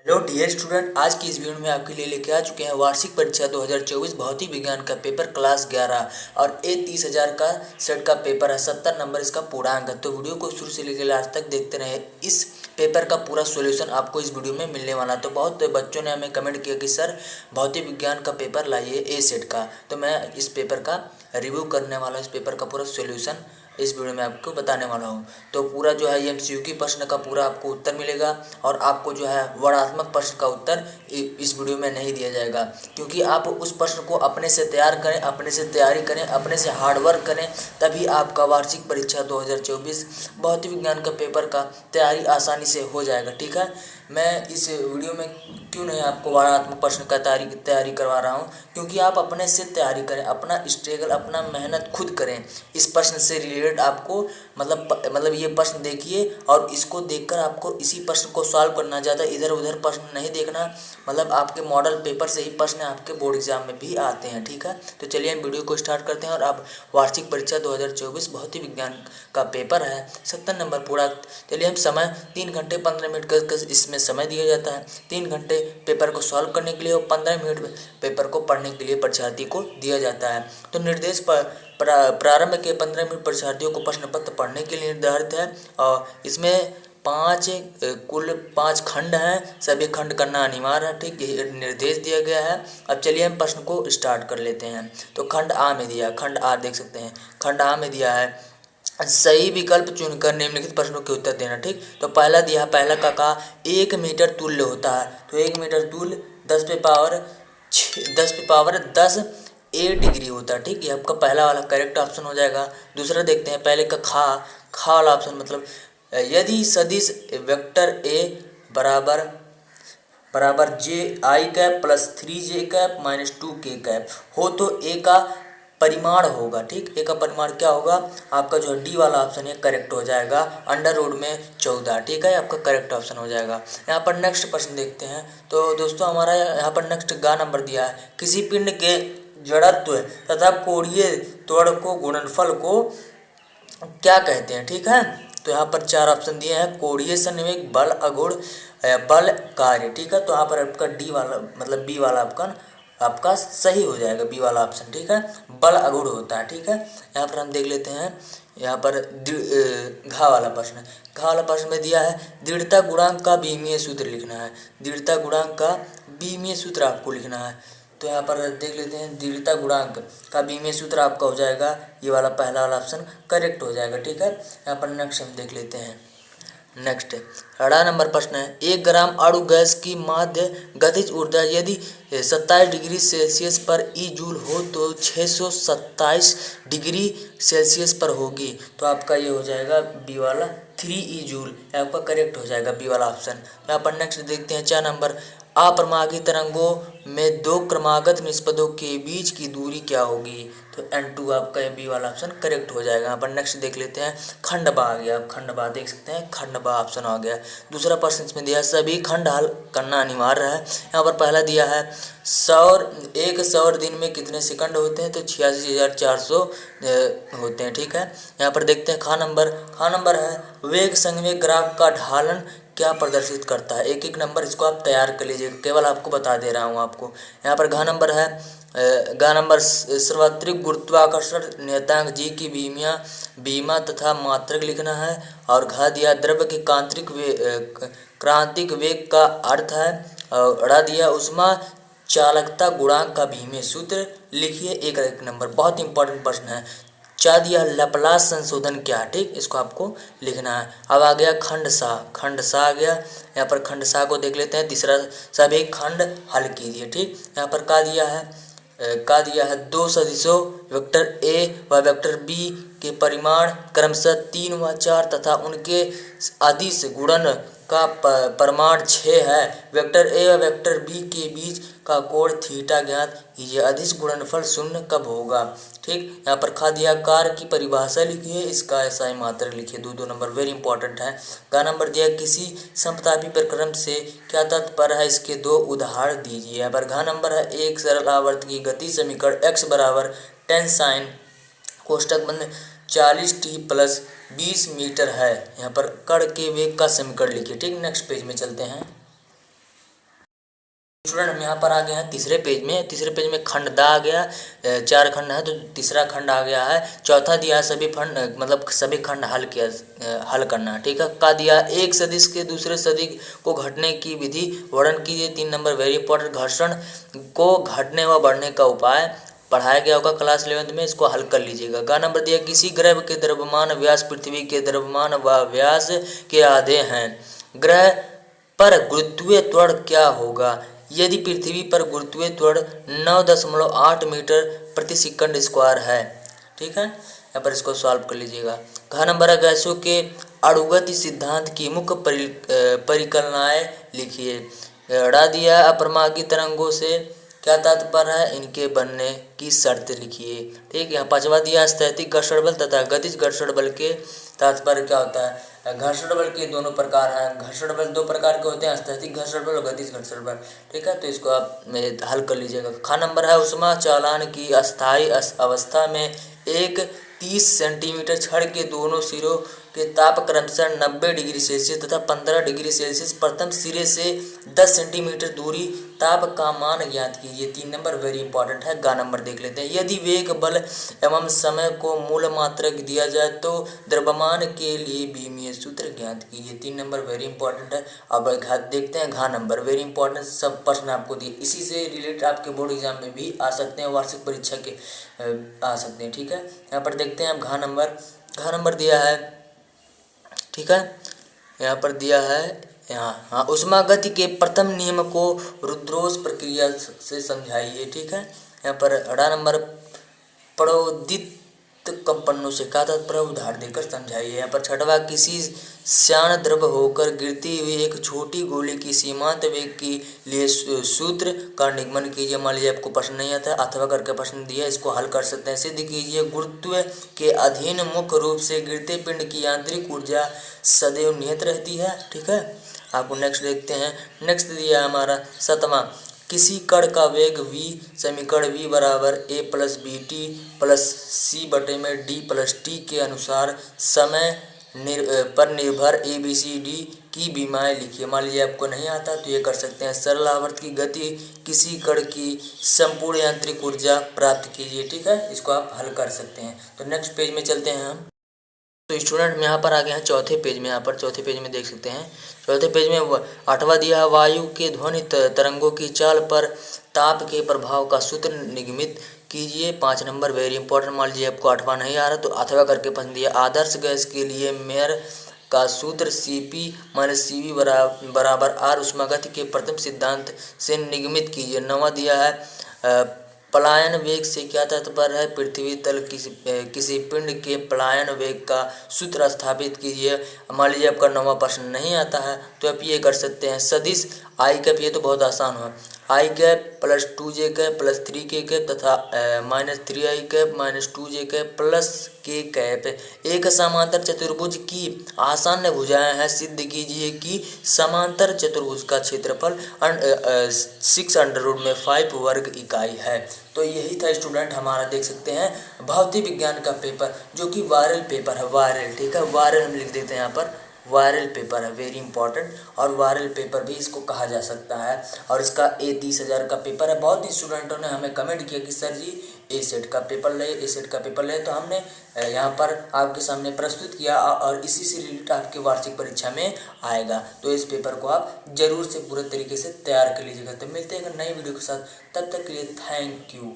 Hello dear student, आज की इस वीडियो में आपके लिए लेके आ चुके हैं वार्षिक परीक्षा 2024 भौतिक विज्ञान का पेपर क्लास 11 और ए 30,000 का सेट का पेपर है। 70 नंबर इसका पूर्णांक है। तो वीडियो को शुरू से लेकर लास्ट तक देखते रहे। इस पेपर का पूरा सॉल्यूशन आपको इस वीडियो में मिलने वाला। तो बहुत बच्चों ने हमें कमेंट किया कि सर भौतिक विज्ञान का पेपर लाइए ए सेट का। तो मैं इस पेपर का रिव्यू करने वाला हूँ। इस पेपर का पूरा सॉल्यूशन इस वीडियो में आपको बताने वाला हूँ। तो पूरा जो है एमसीक्यू की प्रश्न का पूरा आपको उत्तर मिलेगा और आपको जो है वर्णात्मक प्रश्न का उत्तर इस वीडियो में नहीं दिया जाएगा, क्योंकि आप उस प्रश्न को अपने से तैयार करें, अपने से तैयारी करें, अपने से हार्डवर्क करें, तभी आपका वार्षिक परीक्षा 2024 भौतिक विज्ञान का पेपर का तैयारी आसानी से हो जाएगा। ठीक है, मैं इस वीडियो में क्यों नहीं आपको वर्णात्मक प्रश्न का तैयारी करवा रहा हूँ, क्योंकि आप अपने से तैयारी करें, अपना स्ट्रगल, अपना मेहनत खुद करें। इस प्रश्न से रिलेटेड आपको मतलब ये प्रश्न देखिए और इसको देखकर आपको इसी प्रश्न को सॉल्व करना, ज़्यादा इधर उधर प्रश्न नहीं देखना। मतलब आपके मॉडल पेपर से ही प्रश्न आपके बोर्ड एग्जाम में भी आते हैं। ठीक है, तो चलिए हम वीडियो को स्टार्ट करते हैं। और अब वार्षिक परीक्षा 2024 भौतिक विज्ञान का पेपर है, 70 नंबर पूरा। चलिए हम समय 3 घंटे 15 मिनट का इसमें समय दिया जाता है। 3 घंटे पेपर को सॉल्व करने के लिए और 15 मिनट पेपर को पढ़ने के लिए परीक्षार्थी को दिया जाता है। तो निर्देश प्रारंभ के 15 मिनट परीक्षार्थियों को प्रश्न पत्र पढ़ने के लिए निर्धारित है और इसमें कुल 5 खंड हैं। सभी खंड करना अनिवार्य है। ठीक, ये निर्देश दिया गया है। अब चलिए हम प्रश्न को स्टार्ट कर लेते हैं। तो खंड आ में दिया, खंड आ देख सकते हैं। खंड आ में दिया है सही विकल्प चुनकर निम्नलिखित प्रश्नों के उत्तर देना। ठीक, तो पहला दिया, पहला का कहा 1 मीटर तुल्य होता है। तो 1 मीटर तुल्य 10 पे पावर 10 ए डिग्री होता है। ठीक, ये आपका पहला वाला करेक्ट ऑप्शन हो जाएगा। दूसरा देखते हैं, पहले का खा वाला ऑप्शन, मतलब यदि सदिश वेक्टर ए बराबर बराबर जे आई कैप प्लस 3 जे कैप माइनस 2 के कैप हो तो ए का परिमाण होगा। ठीक, ए का परिमाण क्या होगा? आपका जो डी वाला ऑप्शन है करेक्ट हो जाएगा। अंडर रूट में 14। ठीक है, आपका करेक्ट ऑप्शन हो जाएगा। यहाँ पर नेक्स्ट प्रश्न देखते हैं। तो दोस्तों हमारा यहाँ पर नेक्स्ट गा नंबर दिया है, किसी पिंड के जड़त्व तथा कोणीय त्वरण को गुणनफल को क्या कहते हैं? ठीक है, तो यहाँ पर 4 ऑप्शन दिए हैं, कोणीय संवेग, बल, अगुण, बल, कार्य। ठीक है, तो यहाँ पर आपका डी वाला मतलब बी वाला आपका सही हो जाएगा, बी वाला ऑप्शन। ठीक है, बल अगुण होता है। ठीक है, यहाँ पर हम देख लेते हैं। यहाँ पर घा वाला प्रश्न, घा वाला प्रश्न में दिया है दृढ़ता गुणांक का बीमीय सूत्र लिखना है। दृढ़ता गुणांक का बीमीय सूत्र आपको लिखना है। तो यहाँ पर देख लेते हैं, दृढ़ता गुणांक का बीमीय सूत्र आपका हो जाएगा, ये वाला पहला वाला ऑप्शन करेक्ट हो जाएगा। ठीक है, यहाँ पर नेक्स्ट हम देख लेते हैं। नेक्स्ट 18 नंबर प्रश्न है, 1 ग्राम अणु गैस की माध्य गतिज ऊर्जा यदि 27 डिग्री सेल्सियस पर ई जूल हो तो 627 डिग्री सेल्सियस पर होगी। तो आपका ये हो जाएगा बी वाला 3 ई जूल, आपका करेक्ट हो जाएगा बी वाला ऑप्शन। यहाँ पर नेक्स्ट देखते हैं 4 नंबर, अपरमागी तरंगों में 2 क्रमागत निष्पदों के बीच की दूरी क्या होगी? तो N2 आपका बी वाला ऑप्शन करेक्ट हो जाएगा। यहाँ पर नेक्स्ट देख लेते हैं, खंड बा आ गया। खंड बा देख सकते हैं, खंड बा ऑप्शन आ गया। दूसरा प्रश्न इसमें दिया सभी खंड हल करना अनिवार्य है। यहाँ पर पहला दिया है एक सौर दिन में कितने सेकंड होते हैं? तो 86,400 होते हैं। ठीक है, यहाँ पर देखते हैं खा नंबर है वेग संवेग ग्राफ का ढालन क्या प्रदर्शित करता है? एक एक नंबर इसको आप तैयार कर लीजिए, केवल आपको बता दे रहा हूँ आपको। यहाँ पर घा नंबर है, घा नंबर सार्वत्रिक गुरुत्वाकर्षण नियतांक जी की बीमा तथा मात्रक लिखना है। और घा दिया द्रव्य के क्रांतिक वेग का अर्थ है। और अड़ा दिया उष्मा चालकता गुणांक का बीमीय सूत्र लिखिए। एक नंबर बहुत इंपॉर्टेंट प्रश्न है। चा दिया लैपलास संशोधन क्या? ठीक, इसको आपको लिखना है। अब आ गया खंड सा आ गया। यहाँ पर खंड सा को देख लेते हैं। तीसरा सभी खंड हल कीजिए। ठीक, यहाँ पर का दिया है 2 सदिशों वेक्टर ए व वेक्टर बी के परिमाण क्रमशः 3 व 4 तथा उनके अदिश गुणन का परिमाण 6 है। वेक्टर ए व वेक्टर बी के बीच का कोण थीटा ज्ञात कीजिए। अदिश गुणनफल 0 कब होगा? ठीक, यहाँ पर खा दिया कार्य की परिभाषा लिखिए, इसका एसआई मात्रक लिखिए। 2 नंबर वेरी इंपॉर्टेंट है। का नंबर दिया किसी समतापी प्रक्रम से क्या तात्पर्य है? इसके 2 उदाहरण दीजिए। यहाँ पर घा नंबर है एक सरल आवर्त की गति समीकरण x बराबर 10 साइन कोष्टक बंद 40t प्लस 20 मीटर है। यहाँ पर कण के वेग का समीकरण लिखिए। ठीक, नेक्स्ट पेज में चलते हैं। स्टूडेंट हम यहाँ पर आ गए हैं तीसरे पेज में खंड द आ गया। 4 खंड है तो तीसरा खंड आ गया है। चौथा दिया सभी खंड मतलब सभी खंड हल करना। ठीक है। का दिया एक सदिश के दूसरे सदिश को घटने की विधि वर्णन कीजिए। 3 नंबर वेरी इंपॉर्टेंट। घर्षण को घटने व बढ़ने का उपाय पढ़ाया गया होगा क्लास 11th में, इसको हल कर लीजिएगा। का नंबर दिया किसी ग्रह के द्रव्यमान व्यास पृथ्वी के द्रव्यमान व व्यास के आधे हैं। ग्रह पर गुरुत्वीय त्वरण क्या होगा यदि पृथ्वी पर गुरुत्वीय त्वरण 9.8 मीटर प्रति सेकंड स्क्वायर है। ठीक है। यहाँ पर इसको सॉल्व कर लीजिएगा। घ नंबर है गैसों के अणुगति सिद्धांत की मुख्य परिकल्पनाएं लिखिए। ड़ा दिया अपरमार्गी तरंगों से क्या तात्पर्य है, इनके बनने की शर्त लिखिए। ठीक है। पांचवा दिया स्थैतिक घर्षण बल तथा गतिज घर्षण बल के तात्पर्य क्या होता है। घर्षण बल के दोनों प्रकार हैं। घर्षण बल 2 प्रकार के होते हैं, स्थैतिक घर्षण बल और गतिज घर्षण बल। ठीक है। तो इसको आप हल कर लीजिएगा। ख नंबर है उष्मा चालन की अस्थायी अवस्था में एक 30 सेंटीमीटर छड़ के दोनों सिरों के ताप क्रमशः 90 डिग्री सेल्सियस तथा 15 डिग्री सेल्सियस प्रथम सिरे से 10 सेंटीमीटर दूरी ताप का मान ज्ञात कीजिए। 3 नंबर वेरी इंपॉर्टेंट है। गा नंबर देख लेते हैं। यदि वेग बल एवं समय को मूल मात्रक दिया जाए तो द्रव्यमान के लिए बीमीय सूत्र ज्ञात कीजिए। 3 नंबर वेरी इंपॉर्टेंट है। अब देखते हैं घा नंबर वेरी इंपॉर्टेंट। सब प्रश्न आपको दिए, इसी से रिलेटेड आपके बोर्ड एग्जाम में भी आ सकते हैं, वार्षिक परीक्षा के आ सकते हैं। ठीक है। यहाँ पर देखते हैं अब घा नंबर दिया है। ठीक है। यहाँ पर दिया है यहाँ उष्मा गति के प्रथम नियम को रुद्रोस प्रक्रिया से समझाइए। ठीक है। यहाँ पर अड़ा नंबर प्रोदित कंपनों से का तात्पर्य उदाहरण देकर समझाइए। यहाँ पर छठवा किसी श्यान द्रव होकर गिरती हुई एक छोटी गोली की सीमांत वेग के लिए सूत्र का निगमन कीजिए। मान लीजिए आपको प्रश्न नहीं आता अथवा करके प्रश्न दिया, इसको हल कर सकते हैं। सिद्ध कीजिए गुरुत्व के अधीन मुख्य रूप से गिरते पिंड की यांत्रिक ऊर्जा सदैव नियत रहती है। ठीक है। आपको नेक्स्ट देखते हैं। नेक्स्ट दिया हमारा 7वां किसी कण का वेग v समीकरण v बराबर a plus B T plus C बटे में d प्लस टी के अनुसार समय पर निर्भर ए बी सी डी की बीमाएँ लिखिए। मान लीजिए आपको नहीं आता तो ये कर सकते हैं। सरल आवर्त की गति किसी कण की संपूर्ण यांत्रिक ऊर्जा प्राप्त कीजिए। ठीक है। इसको आप हल कर सकते हैं। तो नेक्स्ट पेज में चलते हैं हम। तो स्टूडेंट यहाँ पर आ गए हैं चौथे पेज में। यहाँ पर चौथे पेज में देख सकते हैं। चौथे पेज में 8वां दिया है वायु के ध्वनि तरंगों की चाल पर ताप के प्रभाव का सूत्र निगमित कीजिए। 5 नंबर वेरी इंपॉर्टेंट। मान लीजिए आपको 8वां नहीं आ रहा तो अथवा करके पसंद दिया। आदर्श गैस के लिए मेयर का सूत्र Cp माइनस Cv बराबर आर उष्मागति के प्रथम सिद्धांत से निगमित कीजिए। 9वां दिया है पलायन वेग से क्या तात्पर्य है। पृथ्वी तल किसी पिंड के पलायन वेग का सूत्र स्थापित कीजिए। मान लीजिए आपका 9वां प्रश्न नहीं आता है तो आप ये कर सकते हैं। सदिश आई कैप, ये तो बहुत आसान है। I cap plus 2j cap plus 3k cap तथा minus 3i cap minus 2j cap plus k cap एक समांतर चतुर्भुज की आसान भुजाएं हैं। सिद्ध कीजिए कि समांतर चतुर्भुज का क्षेत्रफल 6√5 वर्ग इकाई है। तो यही था स्टूडेंट हमारा, देख सकते हैं भौतिक विज्ञान का पेपर जो कि वायरल पेपर है। वायरल, ठीक है, वायरल हम लिख देते हैं यहाँ पर। वायरल पेपर है, वेरी इंपॉर्टेंट, और वायरल पेपर भी इसको कहा जा सकता है। और इसका ए 30,000 का पेपर है। बहुत ही स्टूडेंटों ने हमें कमेंट किया कि सर जी ए सेट का पेपर ले, तो हमने यहाँ पर आपके सामने प्रस्तुत किया और इसी से रिलेटेड आपके वार्षिक परीक्षा में आएगा। तो इस पेपर को आप जरूर से पूरे तरीके से तैयार कर लीजिएगा। तो मिलते हैं एक नई वीडियो के साथ, तब तक के लिए थैंक यू।